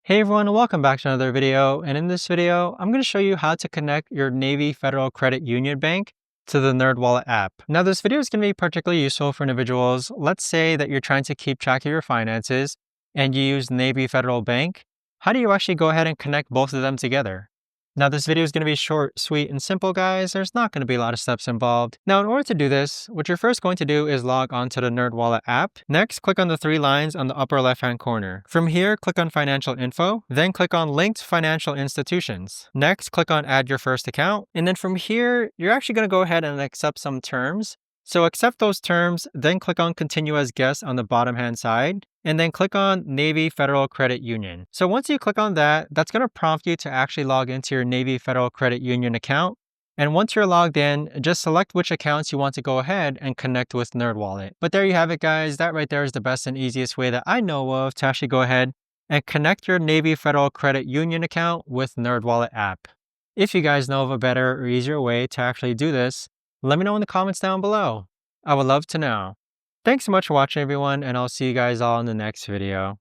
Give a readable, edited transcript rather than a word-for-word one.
Hey everyone, welcome back to another video. And in this video, I'm going to show you how to connect your Navy Federal Credit Union Bank to the NerdWallet app. Now, this video is going to be particularly useful for individuals. Let's say that you're trying to keep track of your finances and you use Navy Federal Bank. How do you actually go ahead and connect both of them together? Now, this video is going to be short, sweet, and simple, guys. There's not going to be a lot of steps involved. Now, in order to do this, what you're first going to do is log onto the NerdWallet app. Next, click on the three lines on the upper left-hand corner. From here, click on Financial Info, then click on Linked Financial Institutions. Next, click on Add Your First Account, and then from here, you're actually going to go ahead and accept some terms. So accept those terms, then click on Continue as Guest on the bottom hand side, and then click on Navy Federal Credit Union. So once you click on that, that's going to prompt you to actually log into your Navy Federal Credit Union account. And once you're logged in, just select which accounts you want to go ahead and connect with NerdWallet. But there you have it, guys. That right there is the best and easiest way that I know of to actually go ahead and connect your Navy Federal Credit Union account with NerdWallet app. If you guys know of a better or easier way to actually do this, let me know in the comments down below. I would love to know. Thanks so much for watching, everyone, and I'll see you guys all in the next video.